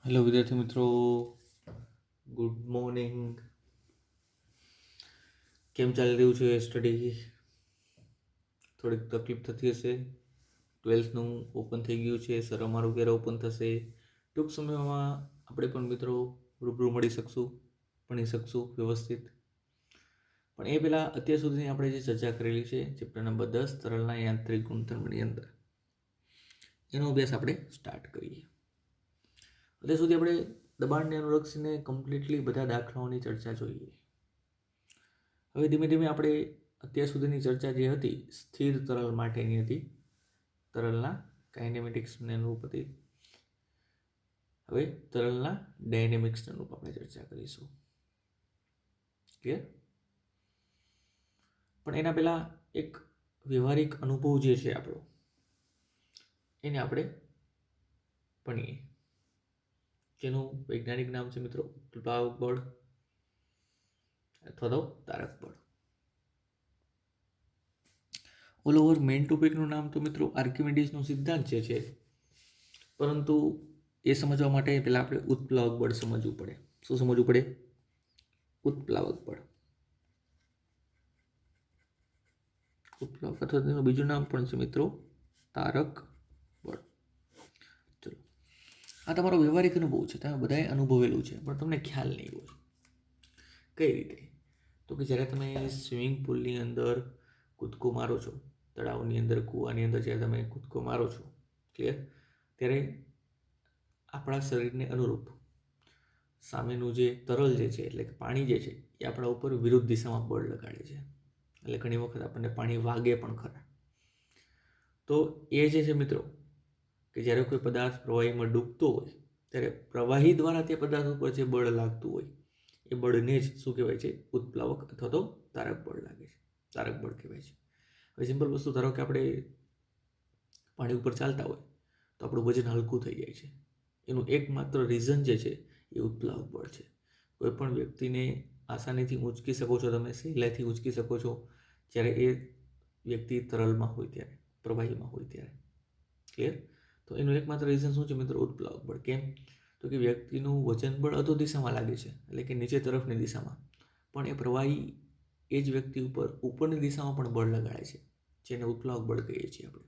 Hello વિદ્યાર્થી મિત્રો, good morning. કેમ ચાલી રહ્યું છે સ્ટડી? થોડીક તકલીફ થતી હશે. 12થનું ઓપન થઈ ગયું છે, સર અમારું ક્યારે ઓપન થશે? ટૂંક સમયમાં આપણે પણ મિત્રો રૂબરૂ મળી શકશું, ભણી શકશું વ્યવસ્થિત. પણ એ પહેલાં અત્યાર સુધીની આપણે જે ચર્ચા કરેલી છે ચેપ્ટર નંબર 10 તરલના યાંત્રિક ગુણધર્મની અંદર, એનો અભ્યાસ આપણે સ્ટાર્ટ કરીએ. અત્યાર સુધી આપણે દબાણને અનુલક્ષીને કમ્પ્લીટલી બધા દાખલાઓની ચર્ચા જોઈએ. હવે ધીમે ધીમે આપણે અત્યાર સુધીની ચર્ચા જે હતી સ્થિર તરલ માટેની હતી, તરલના કાઇનેમેટિક્સને અનુરૂપ હતી. હવે તરલના ડાયનેમિક્સને અનુરૂપ આપણે ચર્ચા કરીશું. ક્લિયર? પણ એના પહેલાં એક વ્યવહારિક અનુભવ જે છે આપણો, એને આપણે ભણીએ, જેનું વૈજ્ઞાનિક નામ છે મિત્રો ઉત્પ્લાવક બળ અથવા તો તારક બળ. ઓલ ઓવર મેઇન ટોપિકનું નામ તો મિત્રો આર્કિમિડીઝનો સિદ્ધાંત જે છે, પરંતુ એ સમજવા માટે પહેલાં આપણે ઉત્પ્લાવક બળ સમજવું પડે. શું સમજવું પડે? ઉત્પ્લાવક બળ. ઉત્પ્લાવક અથવા તેનું બીજું નામ પણ છે મિત્રો તારક બળ. ચલો, આ તમારો વ્યવહારિક અનુભવ છે, તમે બધાએ અનુભવેલું છે, પણ તમને ખ્યાલ નહીં હોય. કઈ રીતે? તો કે જ્યારે તમે સ્વિમિંગ પુલની અંદર કૂદકો મારો છો, તળાવની અંદર, કૂવાની અંદર જ્યારે તમે કૂદકો મારો છો, ક્લિયર, ત્યારે આપણા શરીરને અનુરૂપ સામેનું જે તરલ જે છે, એટલે કે પાણી જે છે, એ આપણા ઉપર વિરુદ્ધ દિશામાં બળ લગાડે છે. એટલે ઘણી વખત આપણને પાણી વાગે પણ ખરા. તો એ જે છે મિત્રો, કે જ્યારે કોઈ પદાર્થ પ્રવાહીમાં ડૂબતો હોય ત્યારે પ્રવાહી દ્વારા તે પદાર્થ ઉપર જે બળ લાગતું હોય, એ બળને જ શું કહેવાય છે? ઉત્પ્લાવક અથવા તો તારક બળ લાગે છે, તારક બળ કહેવાય છે. હવે સિમ્પલ વસ્તુ, ધારો કે આપણે પાણી ઉપર ચાલતા હોય તો આપણું વજન હલકું થઈ જાય છે. એનું એકમાત્ર રીઝન જે છે એ ઉત્પ્લાવક બળ છે. કોઈ પણ વ્યક્તિને આસાનીથી ઊંચકી શકો છો, તમે સહેલાઈથી ઊંચકી શકો છો જ્યારે એ વ્યક્તિ તરલમાં હોય ત્યારે, પ્રવાહીમાં હોય ત્યારે. ક્લિયર? તો એનું એકમાત્ર રીઝન શું છે મિત્રો? ઉત્પ્લાવક બળ. કેમ? તો કે વ્યક્તિનું વજન બળ અધો દિશામાં લાગે છે, એટલે કે નીચે તરફની દિશામાં, પણ એ પ્રવાહી એ જ વ્યક્તિ ઉપર ઉપરની દિશામાં પણ બળ લગાડે છે, જેને ઉત્પ્લાવક બળ કહીએ છીએ આપણે.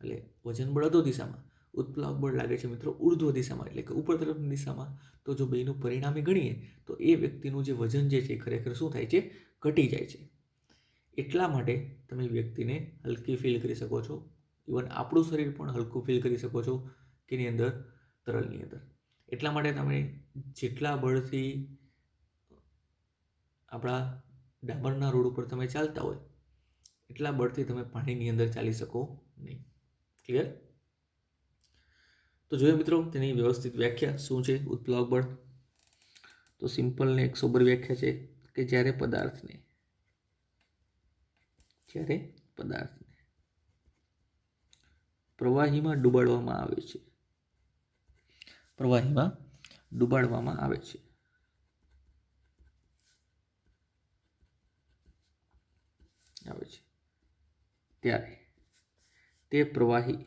એટલે વજન બળ અધો દિશામાં, ઉત્પ્લાવક બળ લાગે છે મિત્રો ઉર્ધ્વ દિશામાં, એટલે કે ઉપર તરફની દિશામાં. તો જો બેનું પરિણામી ગણીએ તો એ વ્યક્તિનું જે વજન જે છે ખરેખર શું થાય છે? ઘટી જાય છે. એટલા માટે તમે વ્યક્તિને હલકી ફીલ કરી શકો છો. ઇવન આપણું શરીર પણ હલકું ફીલ કરી શકો છો કેની અંદર? તરલની અંદર. એટલા માટે તમે જેટલા બળથી આપણા ડામરના રોડ ઉપર તમે ચાલતા હોય, એટલા બળથી તમે પાણીની અંદર ચાલી શકો નહીં. ક્લિયર? તો જોઈએ મિત્રો તેની વ્યવસ્થિત વ્યાખ્યા શું છે ઉત્પ્લાવક બળ. તો સિમ્પલ ને એક સોબર વ્યાખ્યા છે કે જ્યારે પદાર્થને પ્રવાહીમાં ડૂબાડવામાં આવે છે, ત્યારે તે પ્રવાહી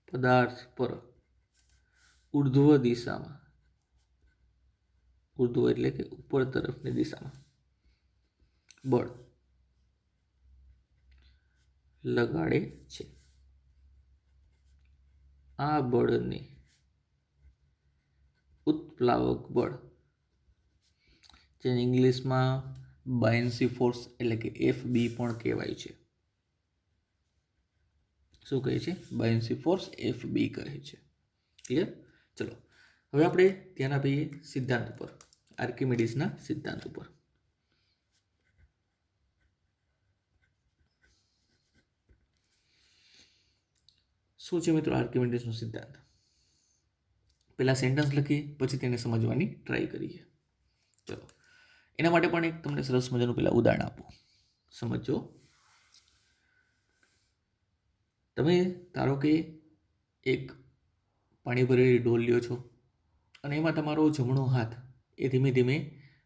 પદાર્થ પર ઉર્ધ્વ દિશામાં, ઉર્ધ્વ એટલે કે ઉપર તરફની દિશામાં બળ લગાડે છે. આ બળને ઉત્પ્લાવક બળ, જેને ઇંગ્લિશમાં બાયન્સી ફોર્સ એટલે કે FB પણ કહેવાય છે. શું કહે છે? બાયન્સી ફોર્સ, FB કહે છે. ક્લિયર? ચલો, હવે આપણે ધ્યાન આપીએ સિદ્ધાંત ઉપર, આર્કિમિડીઝના સિદ્ધાંત ઉપર. શું છે મિત્રો આર્કિમિડીઝનો સિદ્ધાંત? પહેલા સેન્ટેન્સ લખીએ, પછી તેને સમજવાની ટ્રાય કરીએ. ચલો, એના માટે પણ એક તમને સરસ મજાનું પહેલા ઉદાહરણ આપું, સમજો. તમે ધારો કે એક પાણી ભરેલી ડોલ લ્યો છો અને એમાં તમારો જમણો હાથ એ ધીમે ધીમે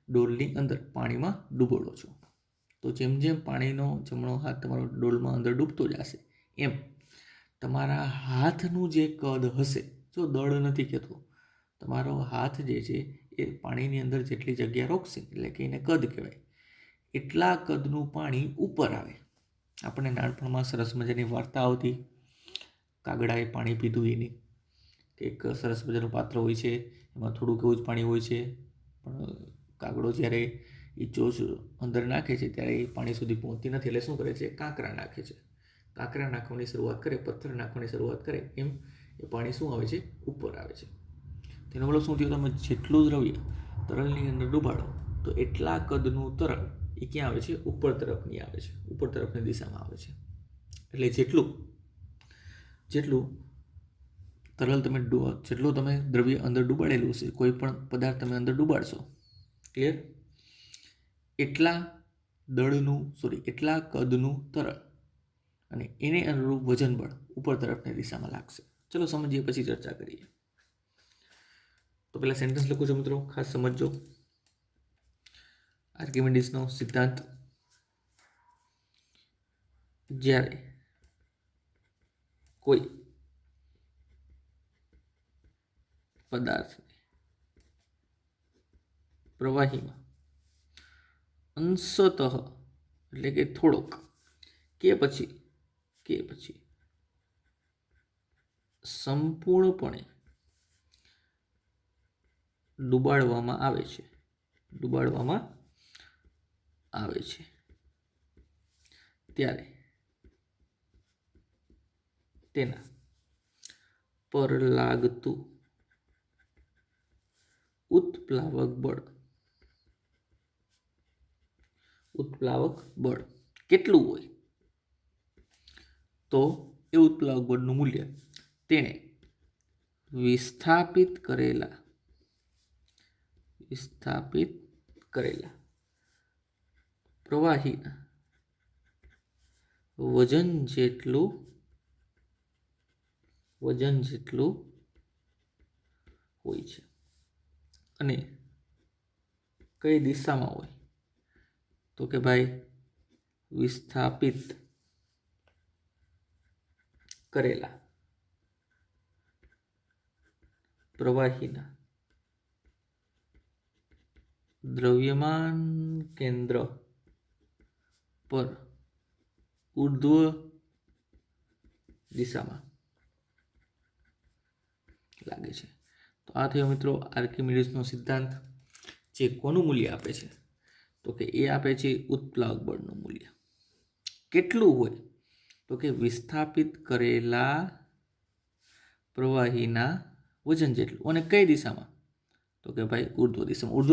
ડોલની અંદર પાણીમાં ડૂબોળો છો. તો જેમ જેમ પાણીનો જમણો હાથ તમારો ડોલમાં અંદર ડૂબતો જશે, એમ તમારા હાથનું જે કદ હશે, જો દળ નથી કહેતો, તમારો હાથ જે છે એ પાણીની અંદર જેટલી જગ્યા રોકશે, એટલે કે એને કદ કહેવાય, એટલા કદનું પાણી ઉપર આવે. આપણને નાનપણમાં સરસ મજાની વાર્તા આવતી, કાગડાએ પાણી પીધું એની, કે એક સરસ મજાનું પાત્ર હોય છે, એમાં થોડુંક એવું જ પાણી હોય છે, પણ કાગડો જ્યારે એ ચોચ અંદર નાખે છે ત્યારે એ પાણી સુધી પહોંચતી નથી, એટલે શું કરે છે, કાંકરા નાખે છે. કાંકરા નાખવાની શરૂઆત કરે, પથ્થર નાખવાની શરૂઆત કરે, એમ એ પાણી શું આવે છે, ઉપર આવે છે. તેનો મતલબ શું થયું, તમે જેટલું દ્રવ્ય તરલની અંદર ડૂબાડો તો એટલા કદનું તરલ એ ક્યાં આવે છે, ઉપર તરફની આવે છે, ઉપર તરફની દિશામાં આવે છે. એટલે જેટલું તરલ જેટલું તમે દ્રવ્ય અંદર ડૂબાડેલું છે, કોઈ પણ પદાર્થ તમે અંદર ડૂબાડશો, ક્લિયર, એટલા કદનું તરલ અને એને અનુરૂપ વજન બળ ઉપર તરફની દિશામાં લાગશે. ચલો સમજીએ, પછી ચર્ચા કરીએ. તો પહેલા સેન્ટેન્સ લખું છું મિત્રો, ખાસ સમજજો. આર્કિમિડીઝનો સિદ્ધાંત: જ્યારે કોઈ પદાર્થ પ્રવાહીમાં અંશતઃ એટલે કે થોડોક કે પછી સંપૂર્ણપણે ડૂબાડવામાં આવે છે ત્યારે તેના પર લાગતું ઉત્પ્લાવક બળ કેટલું હોય, તો એ ઉત્પ્લાવક બળનું મૂલ્ય તેણે વિસ્થાપિત કરેલા પ્રવાહીના વજન જેટલું હોય છે. અને કઈ દિશામાં હોય, તો કે ભાઈ વિસ્થાપિત કરેલા પ્રવાહીના દ્રવ્યમાન કેન્દ્ર પર ઉર્ધ્વ દિશામાં લાગે છે. તો આ થયો મિત્રો આર્કિમિડીઝનો સિદ્ધાંત, જે કોનું મૂલ્ય આપે છે, તો કે એ આપે છે ઉત્પ્લાવક બળનું મૂલ્ય. કેટલું હોય, તો કે વિસ્થાપિત કરેલા પ્રવાહીના વજન જેટલું. અને કઈ દિશામાં, તો કે ભાઈ ઉર્ધ્વ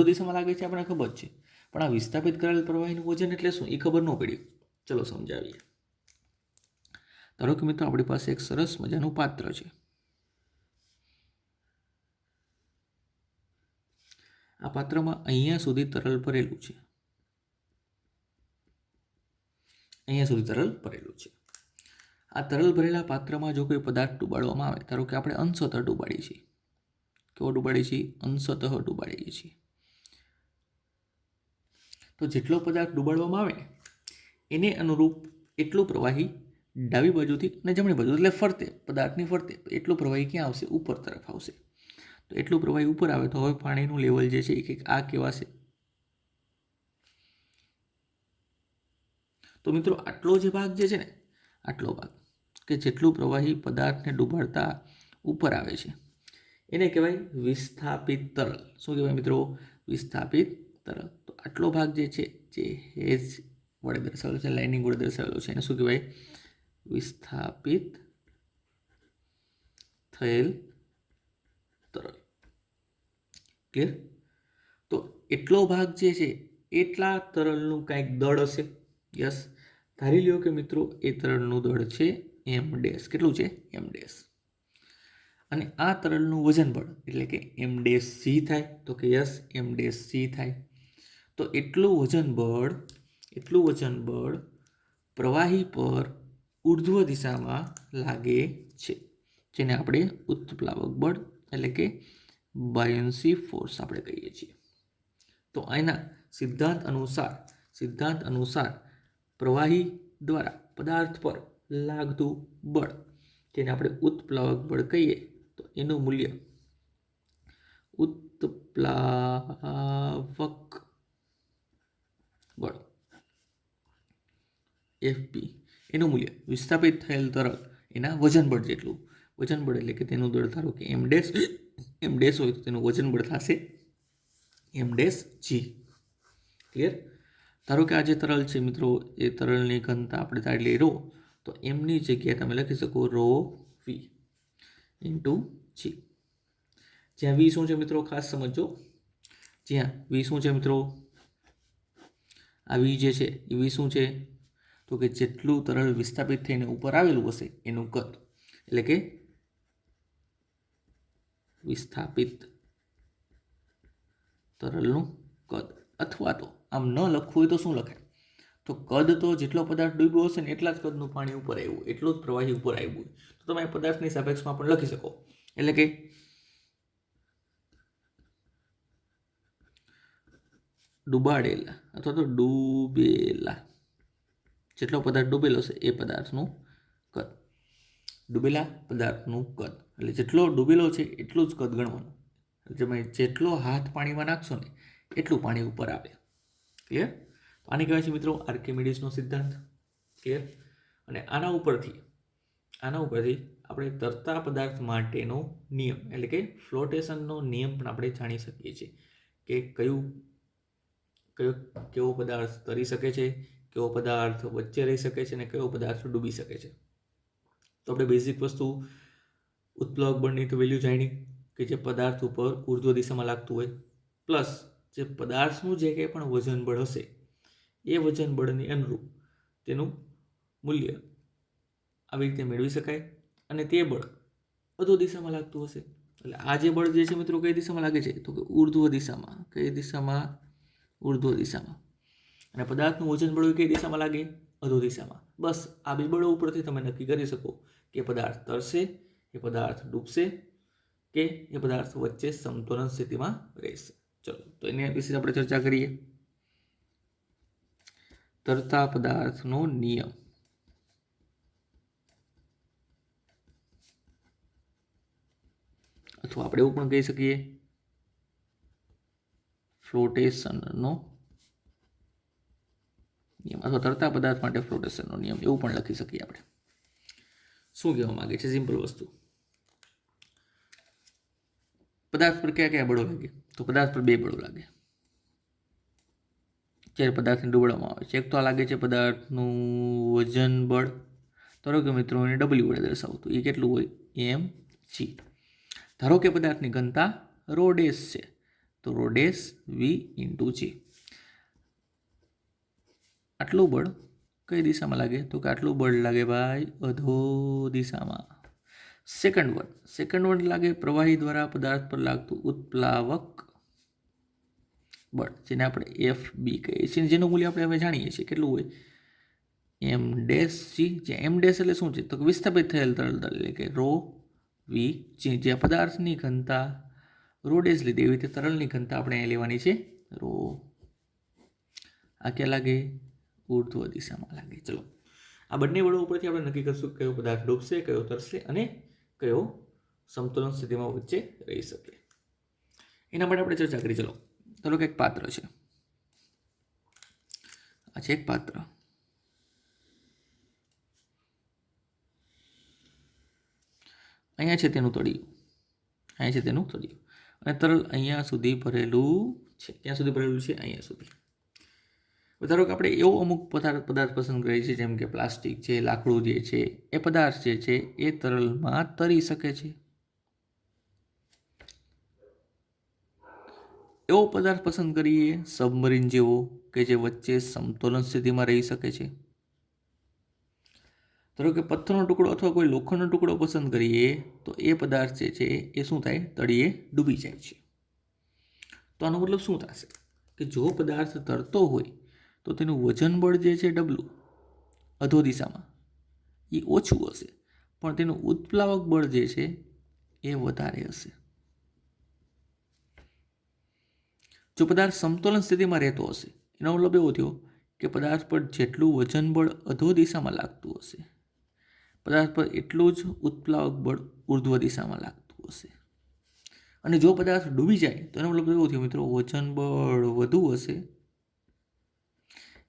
દિશામાં લાગે છે, આપણને ખબર છે. પણ આ વિસ્થાપિત કરેલ પ્રવાહીનું વજન એટલે શું, એ ખબર ન પડી. ચલો સમજાવીએ. ધારો કે મિત્રો આપણી પાસે એક સરસ મજાનું પાત્ર છે. આ પાત્રમાં અહીંયા સુધી તરલ ભરેલું છે. આ તરલ ભરેલા પાત્રમાં જો કોઈ પદાર્થ ડૂબાડવામાં આવે, ધારો કે આપણે અંશતઃ ડૂબાડીએ છીએ. કેવો ડૂબાડીએ છીએ, અંશતઃ ડૂબાડીએ છીએ. તો જેટલો પદાર્થ ડૂબાડવામાં આવે એને અનુરૂપ એટલું પ્રવાહી ડાબી બાજુથી અને જમણી બાજુ, એટલે ફરતે, પદાર્થની ફરતે એટલું પ્રવાહી ક્યાં આવશે, ઉપર તરફ આવશે. તો એટલું પ્રવાહી ઉપર આવે તો હવે પાણીનું લેવલ જે છે એ કંઈક આ કહેવાશે. તો મિત્રો આટલો જે ભાગ જે છે ને, આટલો ભાગ કે જેટલું પ્રવાહી પદાર્થને ડૂબાડતા ઉપર આવે છે, એને કહેવાય વિસ્થાપિત તરલ. શું કહેવાય મિત્રો, વિસ્થાપિત તરલ. તો આટલો ભાગ જે છે, જે હેઝ વડે દર્શાવેલો છે, લાઇનિંગ વડે દર્શાવેલો છે, એને શું કહેવાય, વિસ્થાપિત થયેલ તરલ. ક્લિયર? તો એટલો ભાગ જે છે એટલા તરલનું કંઈક દળ હશે. યસ, ધારી લ્યો કે મિત્રો એ તરલનું દળ છે m ડેશ. કેટલું છે, m ડેશ. અને આ તરલનું વજન બળ એટલે કે m ડેશ c થાય, તો કે યસ m ડેશ c થાય. તો એટલું વજન બળ પ્રવાહી પર ઉર્ધ્વ દિશામાં લાગે છે, જેને આપણે ઉત્પ્લાવક બળ એટલે કે બાયોન્સી ફોર્સ આપણે કહીએ છીએ. તો એના સિદ્ધાંત અનુસાર પ્રવાહી દ્વારા પદાર્થ પર લાગતું બળ જેને આપણે ઉત્પ્લાવક બળ કહીએ તો એનું મૂલ્ય ઉત્પ્લાવક બળ FB એનું મૂલ્ય વિસ્થાપિત થયેલ તરલ એના વજન બળ જેટલું. વજન બળ એટલે કે તેનું દળ ધારો કે m ડેશ હોય તો તેનું વજન બળ થશે m ડેશ g. ક્લિયર? ધારો કે આ જે તરલ છે મિત્રો એ તરલની ઘનતા આપણે ધારી લઈ ρ, તો એમની જગ્યાએ તમે લખી શકો ρ v ઇન્ટુ g. જ્યાં v શું છે મિત્રો ખાસ સમજો. જ્યાં v શું છે મિત્રો, આ v જે છે એ v શું છે તો કે જેટલું તરલ વિસ્થાપિત થઈને ઉપર આવેલું હશે એનું કદ, એટલે કે વિસ્થાપિત તરલનું કદ. અથવા તો આમ ન લખવું હોય તો શું લખાય, તો કદ તો જેટલો પદાર્થ ડૂબ્યો હશે ને એટલા જ કદનું પાણી ઉપર આવ્યું, એટલું જ પ્રવાહી ઉપર આવ્યું હોય તો તમે પદાર્થની સાપેક્ષમાં પણ લખી શકો. એટલે કે ડૂબાડેલા અથવા તો ડૂબેલા, જેટલો પદાર્થ ડૂબેલો છે એ પદાર્થનું કદ. ડૂબેલા પદાર્થનું કદ એટલે જેટલો ડૂબેલો છે એટલું જ કદ ગણવાનું. તમે જેટલો હાથ પાણીમાં નાખશો ને એટલું પાણી ઉપર આવે. ક્લિયર? આને કહેવાય છે મિત્રો આર્કિમિડીઝનો સિદ્ધાંત. ક્લિયર? અને આના ઉપરથી આપણે તરતા પદાર્થ માટેનો નિયમ એટલે કે ફ્લોટેશનનો નિયમ પણ આપણે જાણી શકીએ છીએ કે કેવો પદાર્થ તરી શકે છે, કેવો પદાર્થ વચ્ચે રહી શકે છે અને કયો પદાર્થ ડૂબી શકે છે. તો આપણે બેઝિક વસ્તુ ઉત્પ્લાવક બળની તો વેલ્યુ જાણી કે જે પદાર્થ ઉપર ઉર્ધ્વ દિશામાં લાગતું હોય, પ્લસ જે પદાર્થનું જે કંઈ પણ વજન બળ હશે એ વજન બળની અનુરૂપ તેનું મૂલ્ય આવી રીતે મેળવી શકાય. અને તે બળ અધો દિશામાં લાગતું હશે એટલે આ જે બળ જે છે મિત્રો કઈ દિશામાં લાગે છે તો કે ઉર્ધ્વ દિશામાં. કઈ દિશામાં? ઉર્ધ્વ દિશામાં. અને પદાર્થનું વજન બળ કઈ દિશામાં લાગે? અધો દિશામાં. બસ આ બે બળો ઉપરથી તમે નક્કી કરી શકો કે પદાર્થ તરશે, એ પદાર્થ ડૂબશે કે એ પદાર્થ વચ્ચે સમતોલન સ્થિતિમાં રહેશે. ચલો તો એના વિશે આપણે ચર્ચા કરીએ. તરતા પદાર્થનો નિયમ. અથવા આપણે એવું પણ કહી શકીએ ફ્લોટેશનનો નિયમ, અથવા તરતા પદાર્થ માટે ફ્લોટેશનનો નિયમ એવું પણ લખી શકીએ આપણે. શું કહેવા માંગે છે? સિમ્પલ વસ્તુ. પદાર્થ પર કયા કયા બળો લાગે? તો પદાર્થ પર બે બળો લાગે જ્યારે પદાર્થને ડૂબાડવામાં આવે છે. એક તો આ લાગે છે પદાર્થનું વજન બળ. ધારો કે મિત્રો એને W વડે દર્શાવતું, એ કેટલું હોય? mg. ધારો કે પદાર્થની ઘનતા ρ ડેશ છે તો ρ ડેશ v ઇન્ટુ g. આટલું બળ કઈ દિશામાં લાગે તો કે આટલું બળ લાગે ભાઈ અધો દિશામાં. સેકન્ડ વન લાગે પ્રવાહી દ્વારા પદાર્થ પર લાગતું ઉત્પ્લાવક બળ, જેને આપણે FB કહીએ છીએ, જેનું મૂલ્ય આપણે હવે જાણીએ છીએ કેટલું હોય? m dash g. જે m ડેશ એટલે શું છે તો વિસ્થાપિત થયેલ તરલ દળ એટલે કે ρ v g. જે પદાર્થની ઘનતા ρ ડેશ લીધી એવી રીતે તરલની ઘનતા આપણે અહીં લેવાની છે ρ. આ ક્યાં લાગે? ઉર્ધ્વ દિશામાં લાગે. ચલો આ બંને બળો ઉપરથી આપણે નક્કી કરશું કયો પદાર્થ ડૂબશે, કયો તરશે અને કયો સમતોલન સ્થિતિમાં વચ્ચે રહી શકે. એના માટે આપણે ચર્ચા કરી. ચલો ધારો કે એક પાત્ર છે, આ છે એક પાત્ર. અહીંયા છે તેનું તળિયું, અહીંયા છે તેનું તળિયું અને તરલ અહીંયા સુધી ભરેલું છે. ક્યાં સુધી ભરેલું છે? અહીંયા સુધી. ધારો કે આપણે એવો અમુક પદાર્થ પસંદ કરીએ છીએ જેમ કે પ્લાસ્ટિક છે, લાકડું જે છે, એ પદાર્થ જે છે એ તરલમાં તરી શકે છે. એવો પદાર્થ પસંદ કરીએ સબમરીન જેવો કે જે વચ્ચે સમતોલન સ્થિતિમાં રહી શકે છે. ધારો કે પથ્થરનો ટુકડો અથવા કોઈ લોખંડનો ટુકડો પસંદ કરીએ તો એ પદાર્થ જે છે એ શું થાય? તળિયે ડૂબી જાય છે. તો આનો મતલબ શું થશે કે જો પદાર્થ તરતો હોય તો તેનું વજન બળ જે છે W અધો દિશામાં એ ઓછું હશે, પણ તેનું ઉત્પ્લાવક બળ જે છે એ વધારે હશે. જો પદાર્થ સમતોલન સ્થિતિમાં રહેતો હશે એનો મતલબ એવો થયો કે પદાર્થ પર જેટલું વજન બળ અધો દિશામાં લાગતું હશે, પદાર્થ પર એટલું જ ઉત્પ્લાવક બળ ઉર્ધ્વ દિશામાં લાગતું હશે. અને જો પદાર્થ ડૂબી જાય તો એનો મતલબ એવું થયું મિત્રો, વજન બળ વધુ હશે,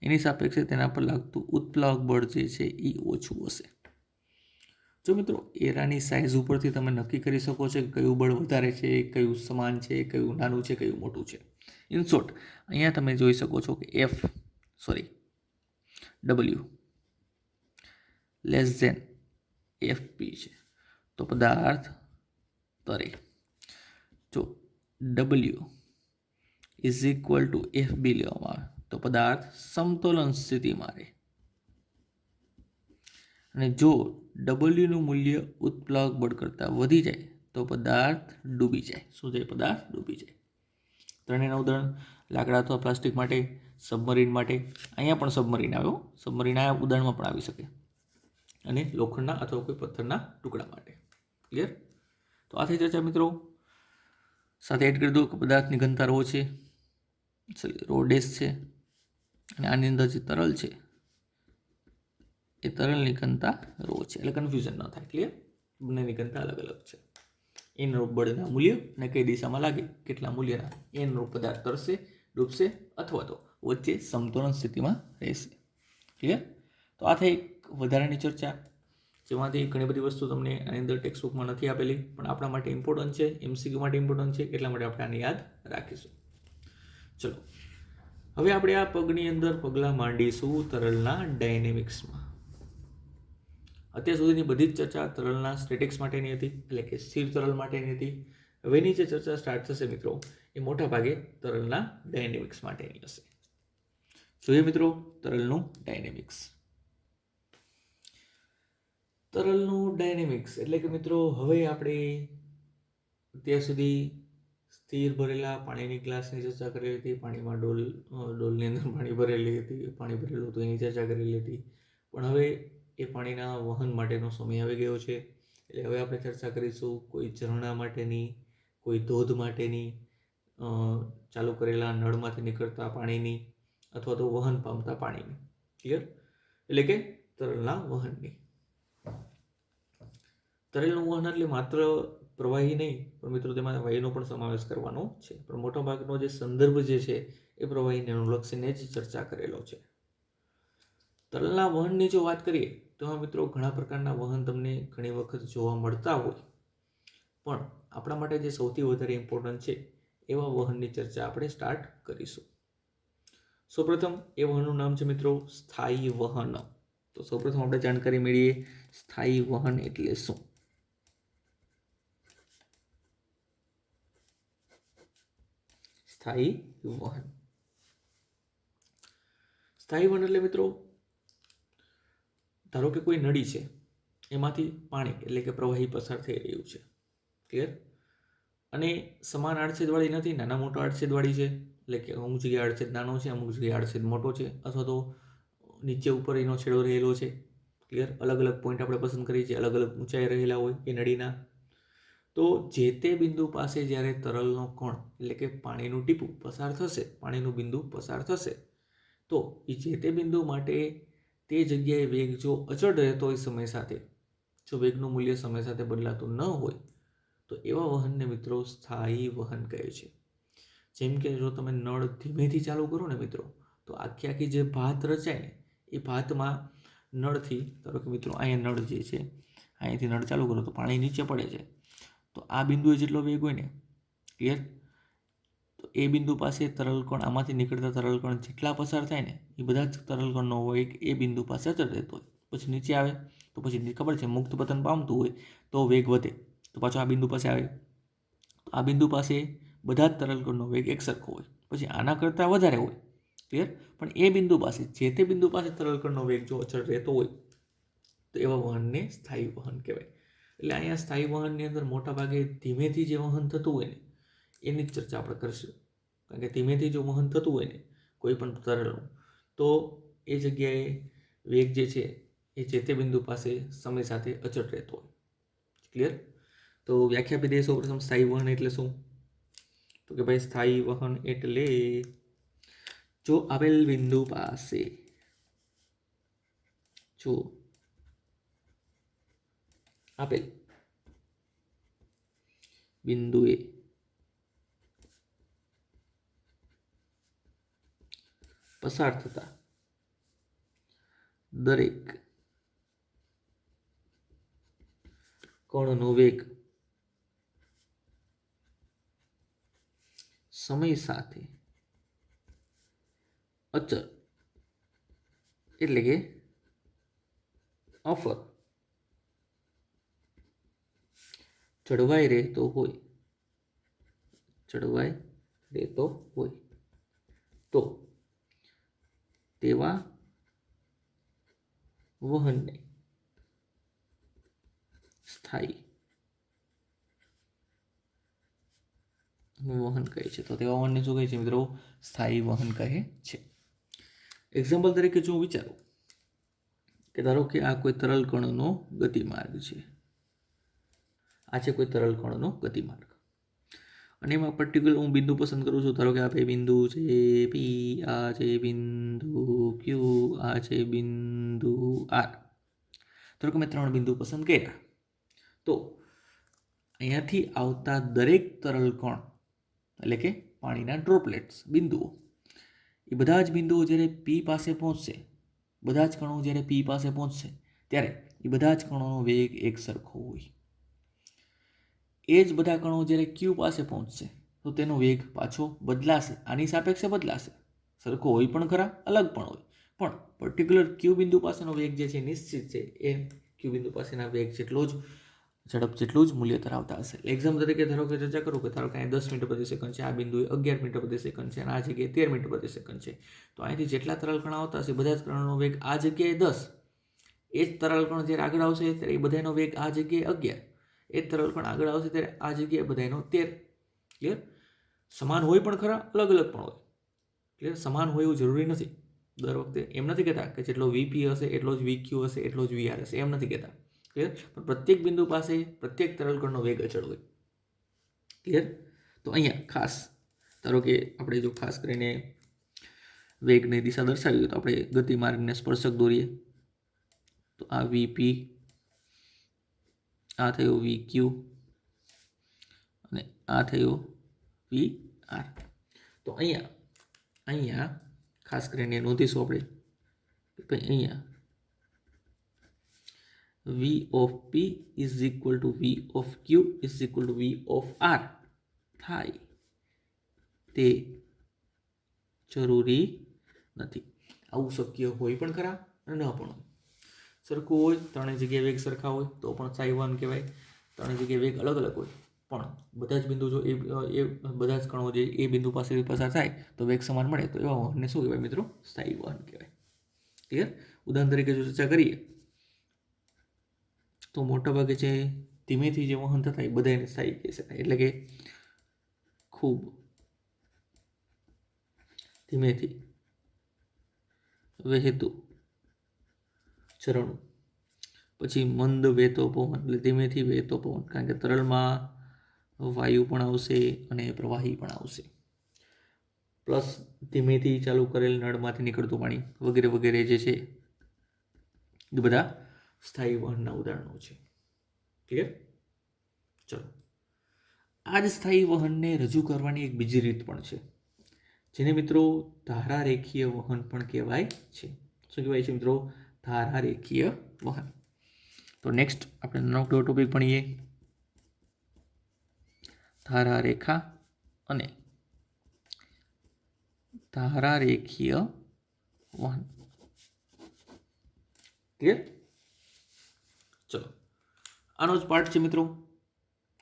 એની સાપેક્ષે તેના પર લાગતું ઉત્પ્લાવક બળ જે છે એ ઓછું હશે. જો મિત્રો એરાની સાઇઝ ઉપરથી તમે નક્કી કરી શકો છો કે કયું બળ વધારે છે, કયું સમાન છે, કયું નાનું છે, કયું મોટું છે. ઇન શોર્ટ અહીંયા તમે જોઈ શકો છો કે W લેસ ધેન FP છે તો પદાર્થ તરે. જો W is equal to FB લેવામાં આવે તો પદાર્થ સમતોલન સ્થિતિમાં રહે. અને જો W નું મૂલ્ય ઉત્પ્લાવક બળ કરતાં વધી જાય તો પદાર્થ ડૂબી જાય. શું થાય? પદાર્થ ડૂબી જાય. ત્રણેયના ઉદાહરણ લાકડા અથવા પ્લાસ્ટિક માટે, સબમરીન માટે, અહીંયા પણ સબમરીન આવ્યો, સબમરીન આ ઉદાહરણમાં પણ આવી શકે, અને લોખંડના અથવા કોઈ પથ્થરના ટુકડા માટે. ક્લિયર? તો આ થઈ ચર્ચા મિત્રો. સાથે એડ કરી દો કે પદાર્થની ઘનતા રો છે, રો ડેશ છે, અને આની અંદર જે તરલ છે એ તરલની ઘનતા રો છે, એટલે કન્ફ્યુઝન ન થાય. ક્લિયર? બંનેની ઘનતા અલગ અલગ છે. એન રૂપ બળના મૂલ્ય અને કઈ દિશામાં લાગે, કેટલા મૂલ્યના એન રૂપ પદાર્થ તરશે, ડૂબશે અથવા તો વચ્ચે સમતોલન સ્થિતિમાં રહેશે. ક્લિયર? તો આ થઈ એક વધારાની ચર્ચા, જેમાંથી ઘણી બધી વસ્તુ તમને આની અંદર ટેક્સ્ટ બુકમાં નથી આપેલી, પણ આપણા માટે ઇમ્પોર્ટન્ટ છે, MCQ માટે ઇમ્પોર્ટન્ટ છે, એટલા માટે આપણે આને યાદ રાખીશું. ચલો હવે આપણે આ પગની અંદર પગલાં માંડીશું તરલના ડાયનેમિક્સમાં. અત્યાર સુધીની બધી જ ચર્ચા તરલના સ્ટેટિક્સ માટેની હતી, એટલે કે સ્થિર તરલ માટેની હતી. હવેની જે ચર્ચા સ્ટાર્ટ થશે મિત્રો એ મોટા ભાગે તરલના ડાયનેમિક્સ માટેની હશે. જોઈએ મિત્રો તરલનું ડાયનેમિક્સ. તરલનું ડાયનેમિક્સ એટલે કે મિત્રો હવે આપણે અત્યાર સુધી સ્થિર ભરેલા પાણીની ગ્લાસની ચર્ચા કરેલી હતી, પાણીમાં ડોલની અંદર પાણી ભરેલી હતી, પાણી ભરેલું હતું એની ચર્ચા કરેલી હતી. પણ હવે એ પાણીના વહન માટેનો સમય આવી ગયો છે, એટલે હવે આપણે ચર્ચા કરીશું કોઈ ઝરણા માટેની, કોઈ ધોધ માટેની, ચાલુ કરેલા નળમાંથી નીકળતા પાણીની, અથવા તો વહન પામતા પાણીની. ક્લિયર? એટલે કે તરલના વહનની. તરલનું વહન એટલે માત્ર પ્રવાહી નહીં, પણ મિત્રો તેમાં વાયુનો પણ સમાવેશ કરવાનો છે, પણ મોટા ભાગનો જે સંદર્ભ જે છે એ પ્રવાહીને અનુલક્ષીને જ ચર્ચા કરેલો છે. તરલના વહનની જો વાત કરીએ તો મિત્રો ઘણા પ્રકારના વહન તમને ઘણી વખત જોવા મળતા હોય, પણ આપણા માટે જે સૌથી વધારે ઇમ્પોર્ટન્ટ છે એવા વહનની ચર્ચા આપણે સ્ટાર્ટ કરીશું. સૌપ્રથમ એ વહનનું નામ છે મિત્રો સ્થાયી વહન. તો સૌપ્રથમ આપણે જાણકારી મેળવીએ સ્થાયી વહન એટલે શું. સ્થાયી વહન. સ્થાયી વહન એટલે મિત્રો ધારો કે કોઈ નળી છે, એમાંથી પાણી એટલે કે પ્રવાહી પસાર થઈ રહ્યું છે. ક્લિયર? અને સમાન આડછેદવાળી નથી, નાના મોટા આડછેદવાળી છે, એટલે કે અમુક જગ્યાએ આડછેદ નાનો છે, અમુક જગ્યાએ આડછેદ મોટો છે, અથવા તો નીચે ઉપર એનો છેડો રહેલો છે. ક્લિયર? અલગ અલગ પોઈન્ટ આપણે પસંદ કરીએ છીએ, અલગ અલગ ઊંચાઈ રહેલા હોય એ નળીના. તો જે તે બિંદુ પાસે જ્યારે તરલનો કણ એટલે કે પાણીનું ટીપું પસાર થશે, પાણીનું બિંદુ પસાર થશે, તો એ જે તે બિંદુ માટે તે જગ્યાએ વેગ જો અચળ રહેતો હોય સમય સાથે, જો વેગનું મૂલ્ય સમય સાથે બદલાતું ન હોય, તો એવા વહનને મિત્રો સ્થાયી વહન કહે છે. જેમ કે જો તમે નળ ધીમેથી ચાલુ કરો ને મિત્રો, તો આખી જે ભાત રચાય ને એ ભાતમાં નળથી, ધારો કે મિત્રો અહીંયા નળ જે છે, અહીંયાથી નળ ચાલુ કરો તો પાણી નીચે પડે છે, તો આ બિંદુએ જેટલો વેગ હોય ને, ક્લિયર, તો એ બિંદુ પાસે તરલકણ, આમાંથી નીકળતા તરલકણ જેટલા પસાર થાય ને એ બધા જ તરલકણનો વેગ એ બિંદુ પાસે અચળ રહેતો હોય. પછી નીચે આવે તો પછી ખબર છે મુક્ત પતન પામતું હોય તો વેગ વધે, તો પાછો આ બિંદુ પાસે આવે, આ બિંદુ પાસે બધા જ તરલકણનો વેગ એક સરખો હોય, પછી આના કરતાં વધારે હોય. ક્લિયર? પણ એ બિંદુ પાસે, જે તે બિંદુ પાસે તરલકણનો વેગ જો અચળ રહેતો હોય તો એવા વહનને સ્થાયી વહન કહેવાય. એટલે અહીંયા સ્થાયી વહનની અંદર મોટા ભાગે ધીમેથી જે વહન થતું હોય ને એની જ ચર્ચા આપણે કરીશું. કારણ કે ધીમેથી જો વહન થતું હોય ને કોઈ પણ તરલનું, તો એ જગ્યાએ વેગ જે છે એ જે તે બિંદુ પાસે સમય સાથે અચળ રહેતો હોય. ક્લિયર? તો વ્યાખ્યા આપી દઈએ સૌપ્રથમ સ્થાયી વહન એટલે શું. તો કે ભાઈ સ્થાયી વહન એટલે જો આપેલ બિંદુ પાસે, જો આપેલ બિંદુ પાસે તરલનું કણ એટલે કે પાણીનું ટીપું પસાર થશે, તો એ જગ્યાએ વેગ જો અચળ રહેતો હોય સમય સાથે, જો વેગનું મૂલ્ય સમય સાથે બદલાતું ન હોય, તો એવા વહનને સ્થાયી વહન કહે છે. જેમ કે જો તમે નળ ધીમેથી ચાલુ કરો ને મિત્રો, તો આખી જે ભાત રચાય ને એ ભાતમાં નળથી, ધારો કે મિત્રો અહીંયા નળ છે, અહીંયાથી નળ ચાલુ કરો તો પાણી નીચે પડે છે, તો આ બિંદુએ જેટલો વેગ હોય ને, ક્લિયર, તો આ બિંદુ પાસે આપેલ બિંદુએ પસાર થતા દરેક કણનો વેગ સમય સાથે અચળ એટલે કે અફર જળવાઈ રહેતો હોય તો તેવા વહનને સ્થાયી વહન કહે છે. તો તેવા વહનને શું કહે છે મિત્રો? સ્થાયી વહન કહે છે. એક્ઝામ્પલ તરીકે જો હું વિચારું કે ધારો કે આ કોઈ તરલ કણનો ગતિમાર્ગ છે, આ છે કોઈ તરલ કણનો ગતિમાર્ગ, અને એમાં પર્ટિક્યુલર હું બિંદુ પસંદ કરું છું. ધારો કે આ બિંદુ છે પી, આ છે બિંદુ ક્યુ, આ છે બિંદુ આર. ધારો કે મેં 3 બિંદુ પસંદ કર્યા, તો અહીંયાથી આવતા દરેક તરલ કણ એટલે કે પાણીના ડ્રોપલેટ્સ બિંદુઓ, એ બધા જ બિંદુઓ જ્યારે પી પાસે પહોંચશે, બધા જ કણો જ્યારે પી પાસે પહોંચશે ત્યારે એ બધા જ કણોનો વેગ એક સરખો હોય. એ જ બધા કણો જ્યારે ક્યુ પાસે પહોંચશે તો તેનો વેગ પાછો બદલાશે, આની સાપેક્ષે બદલાશે. સરખો હોય પણ ખરા, અલગ પણ હોય, પણ પર્ટિક્યુલર ક્યુ બિંદુ પાસેનો વેગ જે છે નિશ્ચિત છે, એ ક્યુ બિંદુ પાસેના વેગ જેટલો જ ઝડપ જેટલું જ મૂલ્ય ધરાવતા હશે. એક્ઝામ્પલ તરીકે ધારો કે ચર્ચા કરું કે ધારો કે અહીં 10 મીટર પ્રતિ સેકન્ડ છે, આ બિંદુએ 11 મીટર પ્રતિ સેકન્ડ છે, અને આ જગ્યાએ 13 મીટર પ્રતિ સેકન્ડ છે. તો અહીંથી જેટલા તરલ કણ આવતા હશે બધા જ કણોનો વેગ આ જગ્યાએ 10, એ જ તરલ કણ જ્યારે આગળ આવશે ત્યારે એ બધાનો વેગ આ જગ્યાએ 11, એ જ તરલ કણ આગળ આવશે ત્યારે આ જગ્યાએ બધાનો 13. ક્લિયર? સમાન હોય પણ ખરા, અલગ અલગ પણ હોય. ક્લિયર? સમાન હોય એવું જરૂરી નથી. દર વખતે એમ નથી કહેતા કે જેટલો વીપી હશે એટલો જ વીક્યુ હશે એટલો જ વીઆર હશે, એમ નથી કહેતા. ક્લિયર? પણ પ્રત્યેક બિંદુ પાસે પ્રત્યેક તરલ કણનો વેગ અચળ હોય. ક્લિયર? તો અહીંયા ખાસ ધારો કે આપણે જો ખાસ કરીને વેગની દિશા દર્શાવી તો આપણે ગતિમાર્ગને સ્પર્શક દોરીએ. તો આ વીપી, આ થયો વીક્યુ અને આ થયો વીઆર. તો અહીંયા ખાસ કરીને નોંધીશું આપણે કે અહીંયા V of P is equal to V of Q is equal to V of R થાય તે જરૂરી નથી. આવું શક્ય હોય પણ ખરા અને ન પણ હોય. સરખું હોય, ત્રણેય જગ્યાએ વેગ સરખા હોય તો પણ સ્થાયી વહન કહેવાય. ત્રણેય જગ્યાએ વેગ અલગ અલગ હોય પણ બધા જ બિંદુ જો એ બધા જ કણો જે એ બિંદુ પાસેથી પસાર થાય તો વેગ સમાન મળે તો એવા વહનને શું કહેવાય મિત્રો? સ્થાયી વહન કહેવાય. ક્લિયર? ઉદાહરણ તરીકે જો ચર્ચા કરીએ તો મોટાભાગે જે ધીમેથી જે વહન થતા એ બધાને સ્થાયી કહી શકાય. એટલે કે ખૂબ ધીમેથી વહેતું ઝરણું, પછી મંદ વહેતો પવન એટલે ધીમેથી વહેતો પવન, કારણ કે તરલમાં વાયુ પણ આવશે અને પ્રવાહી પણ આવશે, પ્લસ ધીમેથી ચાલુ કરેલ નળમાંથી નીકળતું પાણી વગેરે વગેરે જે છે એ બધા સ્થાયી વહનના ઉદાહરણો છે. ક્લિયર? ચલો, આ જ સ્થાયી વહનને રજૂ કરવાની એક બીજી રીત પણ છે જેને મિત્રો ધારારેખીય વહન પણ કહેવાય છે. શું કહેવાય છે મિત્રો? ધારારેખીય વહન. તો નેક્સ્ટ આપણે નવો ટોપિક ભણીએ, ધારારેખા અને ધારારેખીય વહન. ક્લિયર? ચલો, આનો જ પાર્ટ છે મિત્રો.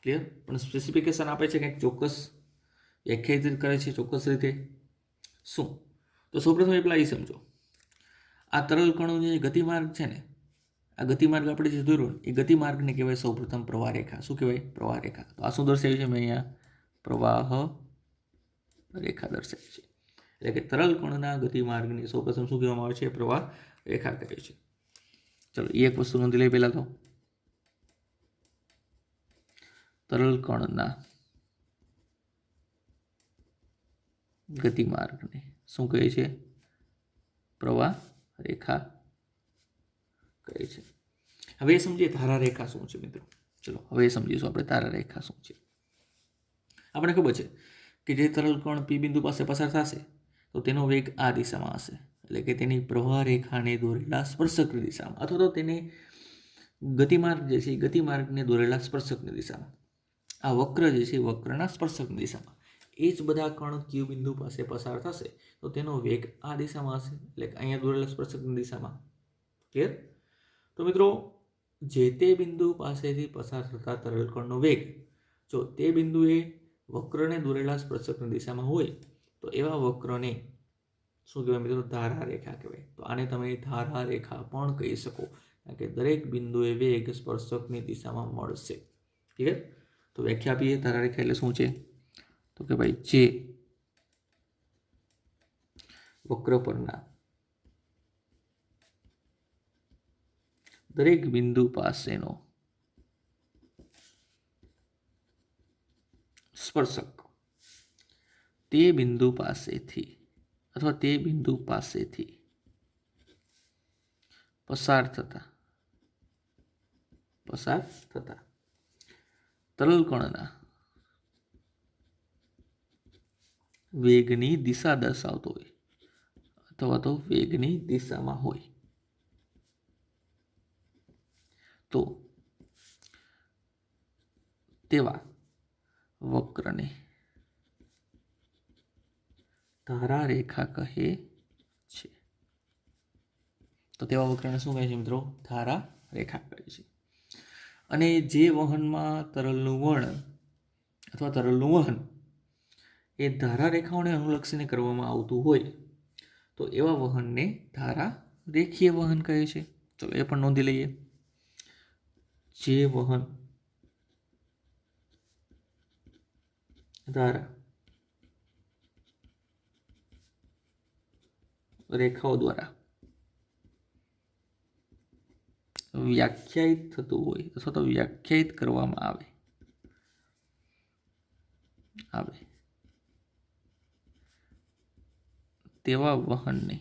ક્લિયર? પણ સ્પેસિફિકેશન આપે છે કંઈક ચોક્કસ વ્યાખ્યાયિત કરે છે ચોક્કસ રીતે. શું? તો સૌપ્રથમ એ પેલા એ સમજો, આ તરલ કણોનો જે ગતિમાર્ગ છે ને, આ ગતિમાર્ગ આપણે જે દોર્યો એ ગતિમાર્ગને કહેવાય સૌપ્રથમ પ્રવાહ રેખા. શું કહેવાય? પ્રવાહ રેખા. તો આ શું દર્શાવ્યું છે મેં અહીંયા? પ્રવાહ રેખા દર્શાવી છે. એટલે કે તરલ કણના ગતિમાર્ગને સૌપ્રથમ શું કહેવામાં આવે છે? પ્રવાહ રેખા કહે છે. ચલો, એ એક વસ્તુ નોંધી લઈ પહેલા તો, તરલ કણના ગતિમાર્ગને શું કહે છે? પ્રવાહ રેખા કહે છે. હવે એ સમજીએ ધારા રેખા શું છે મિત્રો. ચલો હવે એ સમજીશું આપણે ધારા રેખા શું છે. આપણે ખબર છે કે જે તરલ કણ પી બિંદુ પાસે પસાર થશે તો તેનો વેગ આ દિશામાં હશે, એટલે કે તેની પ્રવાહ રેખાને દોરેલા સ્પર્શકની દિશામાં, અથવા તો તેને ગતિમાર્ગ જે છે ગતિમાર્ગને દોરેલા સ્પર્શકની દિશામાં. આ વક્ર જે છે વક્રના સ્પર્શકની દિશામાં. એ જ બધા કણ ક્યુ બિંદુ પાસે પસાર થશે તો તેનો વેગ આ દિશામાં હશે, એટલે કે અહીંયા દોરેલા સ્પર્શકની દિશામાં. ક્લિયર? તો મિત્રો જે તે બિંદુ પાસેથી પસાર થતા તરલ કણનો વેગ જો તે બિંદુએ વક્રને દોરેલા સ્પર્શકની દિશામાં હોય તો એવા વક્રને શું કહેવાય મિત્રો? ધારા રેખા કહેવાય. તો આને તમે ધારા રેખા પણ કહી શકો, કારણ કે દરેક બિંદુએ વેગ સ્પર્શકની દિશામાં મળશે. ક્લિયર? તો વ્યાખ્યા આપીએ ધારા રેખા એટલે શું છે? તો કે ભાઈ જે વક્ર પરના દરેક બિંદુ પાસેનો સ્પર્શક તે બિંદુ પાસેથી અથવા તે બિંદુ પાસેથી પસાર થતા તરલ કણના વેગની દિશા દર્શાવતો હોય અથવા તો વેગની દિશામાં હોય તો તેવા વક્રને ધારા રેખા કહે છે. તો તેવા વક્રને શું કહે છે મિત્રો? ધારા રેખા કહે છે. અને જે વહનમાં તરલનું વર્ણન અથવા તરલનું વહન એ ધારા રેખાઓને અનુલક્ષીને કરવામાં આવતું હોય તો એવા વહનને ધારા રેખીય વહન કહે છે. ચલો એ પણ નોંધી લઈએ. જે વહન ધારા રેખાઓ દ્વારા વ્યાખ્યાયિત થતું હોય અથવા તો વ્યાખ્યાયિત કરવામાં આવે તેવા વહનને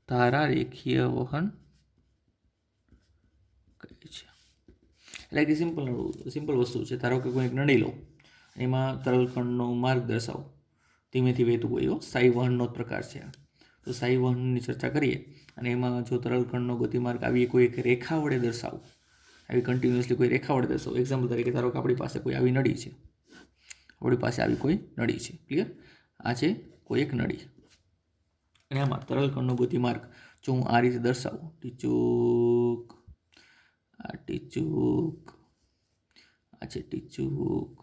ધારા રેખીય વહન કહે છે. એટલે કે સિમ્પલ વસ્તુ છે. ધારો કે કોઈ એક નળી લો, એમાં તરલ કણનો માર્ગ દર્શાવો, ધીમેથી વહેતું હોય એવો સ્થાયી વહનનો જ પ્રકાર છે. તો સ્થાયી વહનની ચર્ચા કરીએ અને એમાં જો તરલ કણનો ગતિમાર્ગ આવી કોઈ એક રેખા વડે દર્શાવો, આવી કન્ટિન્યુઅસલી કોઈ રેખા વડે દર્શાવો. એક્ઝામ્પલ તરીકે ધારો કે આપણી પાસે કોઈ આવી નળી છે, ક્લિયર? આ છે કોઈ એક નળી અને આમાં તરલ કણનો ગતિમાર્ગ જો હું આ રીતે દર્શાવું, ટીચુક, આ ટીચુક, આ છે ટીચુક,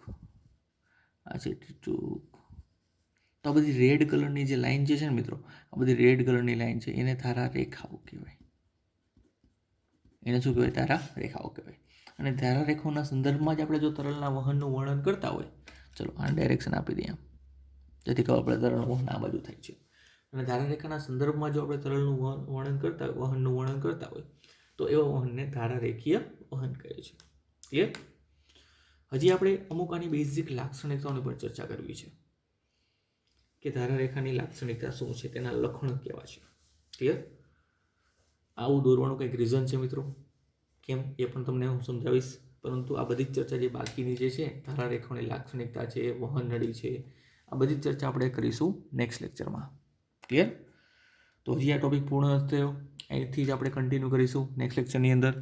આ છે ટીચુક. તો આ બધી રેડ કલરની જે લાઈન છે ને મિત્રો, આ બધી રેડ કલરની લાઈન છે, એને ધારા રેખાઓ કહેવાય. એને શું કહેવાય? ધારા રેખાઓ કહેવાય. અને ધારા રેખાઓના સંદર્ભમાં જ આપણે જો તરલના વહનનું વર્ણન કરતા હોય, ચલો આ ડાયરેક્શન આપી દઈએ જેથી કહો આપણે તરલનું વહન આ બાજુ થાય છે. અને ધારા રેખાના સંદર્ભમાં જો આપણે તરલનું વહનનું વર્ણન કરતા હોય તો એવા વહનને ધારા રેખીય વહન કહે છે. ક્લિયર? હજી આપણે અમુક આની બેઝિક લાક્ષણિકતાઓની પણ ચર્ચા કરવી છે કે ધારા રેખાની લાક્ષણિકતા શું છે, તેના લક્ષણ કેવા છે. ક્લિયર? આવું દોરવાનું કંઈક રીઝન છે મિત્રો, કેમ એ પણ તમને હું સમજાવીશ. પરંતુ આ બધી જ ચર્ચા જે બાકીની જે છે, ધારા રેખાઓની લાક્ષણિકતા છે, વહન નળી છે, આ બધી જ ચર્ચા આપણે કરીશું નેક્સ્ટ લેક્ચરમાં. ક્લિયર? તો હજી આ ટોપિક પૂર્ણ થયો, અહીંથી જ આપણે કન્ટિન્યુ કરીશું નેક્સ્ટ લેક્ચરની અંદર.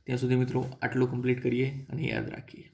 ત્યાં સુધી મિત્રો આટલું કમ્પ્લીટ કરીએ અને યાદ રાખીએ.